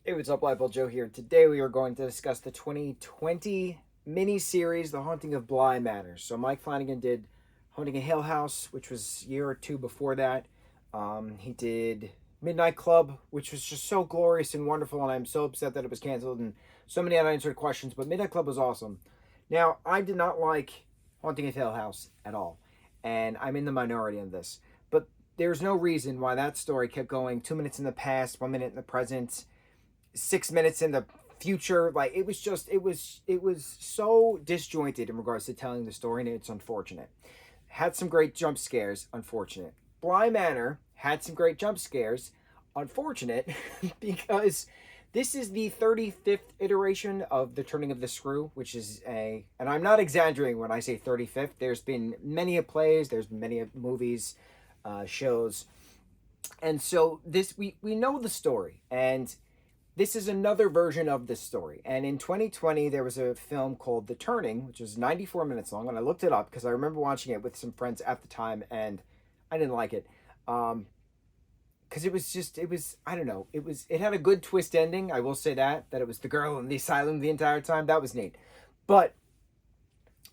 Hey, what's up, lightboltjoe here. Today we are going to discuss the 2020 mini-series, The Haunting of Bly Manor. So Mike Flanagan did Haunting of Hill House, which was a year or two before that. He did Midnight Club, which was just so glorious and wonderful, and I'm so upset that it was canceled, and so many unanswered questions, but Midnight Club was awesome. Now, I did not like Haunting of Hill House at all, and I'm in the minority on this. But there's no reason why that story kept going 2 minutes in the past, 1 minute in the present, 6 minutes in the future. Like, it was so disjointed in regards to telling the story, and it's unfortunate. Had some great jump scares, unfortunate. Bly Manor had some great jump scares, unfortunate, because this is the 35th iteration of The Turning of the Screw, which is and I'm not exaggerating when I say 35th. There's been many a plays, there's been many a movies, shows, and so this we know the story, and this is another version of this story. And in 2020, there was a film called The Turning, which was 94 minutes long. And I looked it up because I remember watching it with some friends at the time, and I didn't like it. Because I don't know. It had a good twist ending. I will say that it was the girl in the asylum the entire time. That was neat. But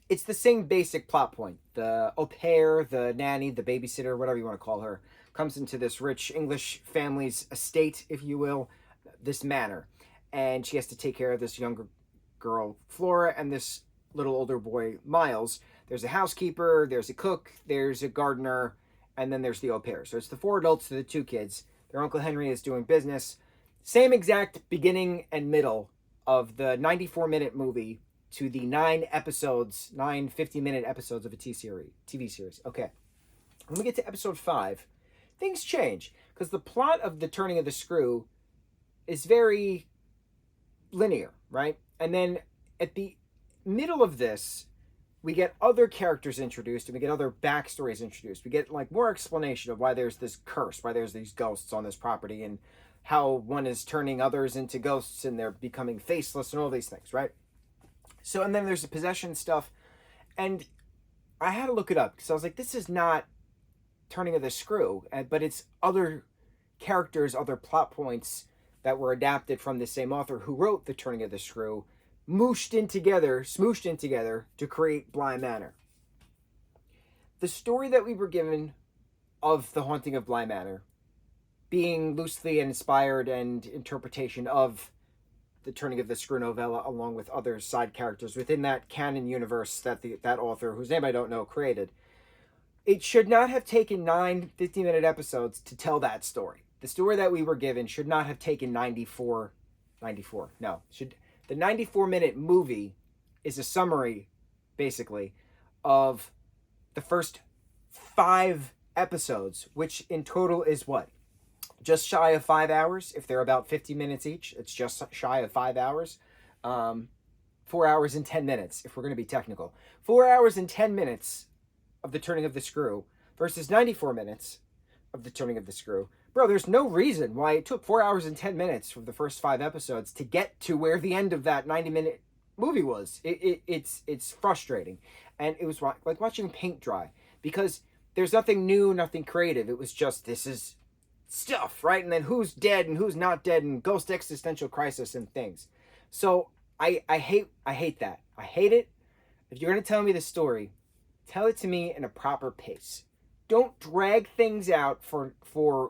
it's the same basic plot point. The au pair, the nanny, the babysitter, whatever you want to call her, comes into this rich English family's estate, if you will, this manor, and she has to take care of this younger girl, Flora, and this little older boy, Miles. There's a housekeeper, there's a cook, there's a gardener, and then there's the au pair. So it's the four adults to the two kids. Their Uncle Henry is doing business. Same exact beginning and middle of the 94-minute movie to the 9 50-minute episodes of a TV series. Okay. When we get to episode 5, things change, because the plot of The Turning of the Screw is very linear, right? And then at the middle of this, we get other characters introduced, and we get other backstories introduced. We get like more explanation of why there's this curse, why there's these ghosts on this property, and how one is turning others into ghosts and they're becoming faceless and all these things, right? So, and then there's the possession stuff, and I had to look it up because I was like, this is not Turning of the Screw, but it's other characters, other plot points that were adapted from the same author who wrote The Turning of the Screw, smooshed in together to create Bly Manor. The story that we were given of The Haunting of Bly Manor, being loosely inspired and interpretation of The Turning of the Screw novella, along with other side characters within that canon universe that that author, whose name I don't know, created. It should not have taken 9 50-minute episodes to tell that story. The story that we were given should not have taken 94. No, the 94-minute movie is a summary, basically, of the first 5 episodes, which in total is what? Just shy of 5 hours. If they're about 50 minutes each, it's just shy of 5 hours. 4 hours and 10 minutes, if we're going to be technical. 4 hours and 10 minutes of The Turning of the Screw versus 94 minutes of The Turning of the Screw. Bro, there's no reason why it took 4 hours and 10 minutes from the first 5 episodes to get to where the end of that 90-minute movie was. It's frustrating. And it was like watching paint dry, because there's nothing new, nothing creative. It was just, this is stuff, right? And then who's dead and who's not dead, and ghost existential crisis and things. So I hate that. I hate it. If you're going to tell me the story, tell it to me in a proper pace. Don't drag things out for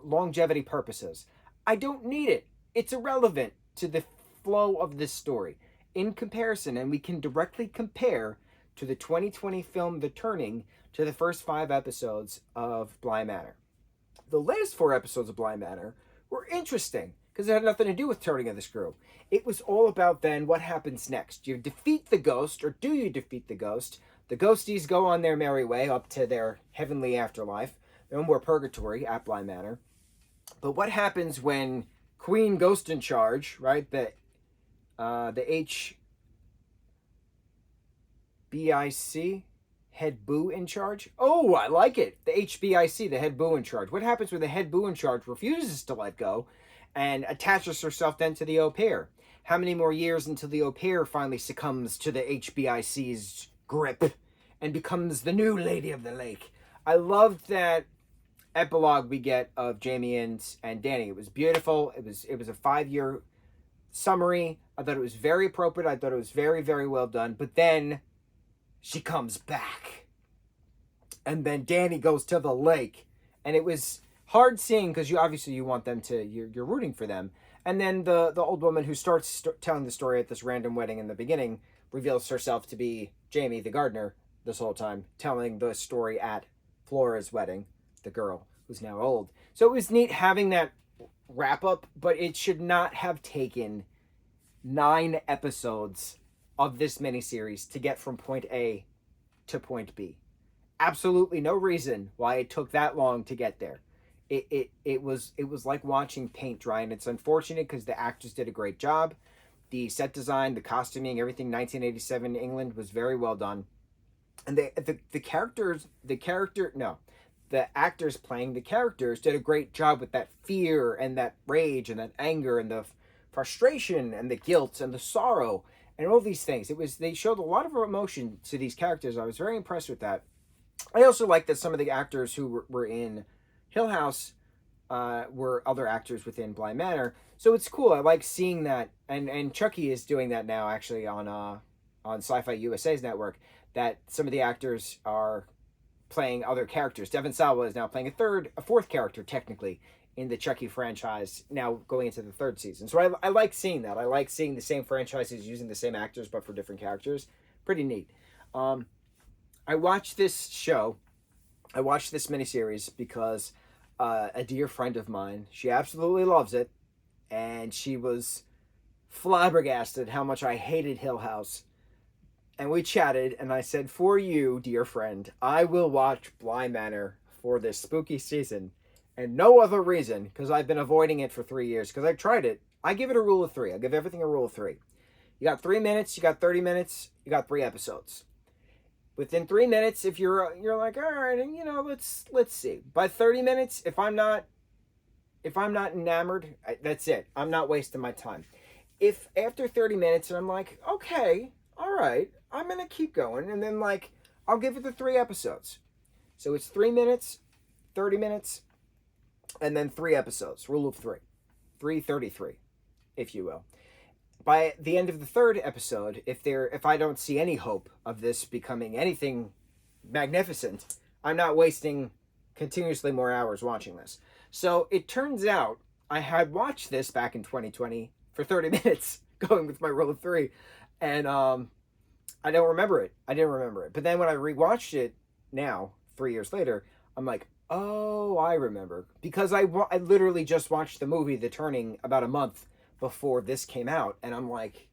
longevity purposes. I don't need it. It's irrelevant to the flow of this story. In comparison, and we can directly compare to the 2020 film The Turning to the first 5 episodes of Bly Manor. The last 4 episodes of Bly Manor were interesting because it had nothing to do with Turning of the Screw. It was all about then what happens next. You defeat the ghost, or do you defeat the ghost? The ghosties go on their merry way up to their heavenly afterlife, no more purgatory at Bly Manor. But what happens when Queen Ghost in Charge, right? The HBIC, head boo in charge. Oh, I like it. The HBIC, the head boo in charge. What happens when the head boo in charge refuses to let go and attaches herself then to the au pair? How many more years until the au pair finally succumbs to the HBIC's grip and becomes the new Lady of the Lake? I loved that epilogue we get of Jamie and Danny. It was beautiful. It was a 5-year summary. I thought it was very appropriate. I thought it was very, very well done. But then she comes back. And then Danny goes to the lake. And it was hard seeing because you want them to, you're rooting for them. And then the old woman who starts telling the story at this random wedding in the beginning reveals herself to be Jamie, the gardener, this whole time, telling the story at Flora's wedding, the girl who's now old. So it was neat having that wrap up, but it should not have taken 9 episodes of this miniseries to get from point A to point B. Absolutely no reason why it took that long to get there. It was like watching paint dry, and it's unfortunate because the actors did a great job. The set design, the costuming, everything 1987 England was very well done. And the actors playing the characters did a great job with that fear and that rage and that anger and the frustration and the guilt and the sorrow and all these things. They showed a lot of emotion to these characters. I was very impressed with that. I also like that some of the actors who were in Hill House were other actors within Bly Manor. So it's cool. I like seeing that. And Chucky is doing that now, actually, on Sci-Fi USA's network, that some of the actors are playing other characters. Devon Sawa is now playing a fourth character, technically, in the Chucky franchise, now going into the 3rd season. So I like seeing that. I like seeing the same franchises using the same actors, but for different characters. Pretty neat. I watched this miniseries because a dear friend of mine, she absolutely loves it, and she was flabbergasted how much I hated Hill House. And we chatted, and I said, for you, dear friend, I will watch Bly Manor for this spooky season, and no other reason, because I've been avoiding it for 3 years, because I've tried it. I give it a rule of 3. I give everything a rule of 3. You got 3 minutes, you got 30 minutes, you got 3 episodes. Within 3 minutes, if you're like, all right, and let's see. By 30 minutes, if I'm not enamored, that's it. I'm not wasting my time. If after 30 minutes and I'm like, okay, all right, I'm gonna keep going, and then I'll give it the 3 episodes. So it's 3 minutes, 30 minutes, and then 3 episodes. Rule of 3, 3:33, if you will. By the end of the 3rd episode, if I don't see any hope of this becoming anything magnificent, I'm not wasting continuously more hours watching this. So it turns out I had watched this back in 2020 for 30 minutes, going with my rule of 3, and I don't remember it. I didn't remember it. But then when I rewatched it now, 3 years later, I'm like, oh, I remember, because I literally just watched the movie The Turning about a month before this came out, and I'm like,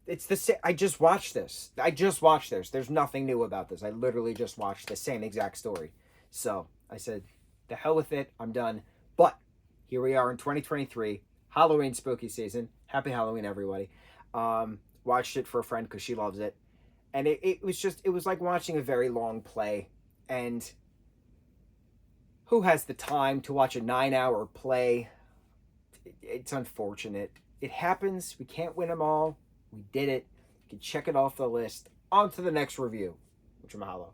it's the same. I just watched this. There's nothing new about this. I literally just watched the same exact story. So I said, the hell with it. I'm done. But here we are in 2023, Halloween spooky season. Happy Halloween, everybody. Watched it for a friend because she loves it, and it was like watching a very long play. And who has the time to watch a 9-hour play? It's unfortunate. It happens. We can't win them all. We did it. You can check it off the list. On to the next review. Mucho mahalo.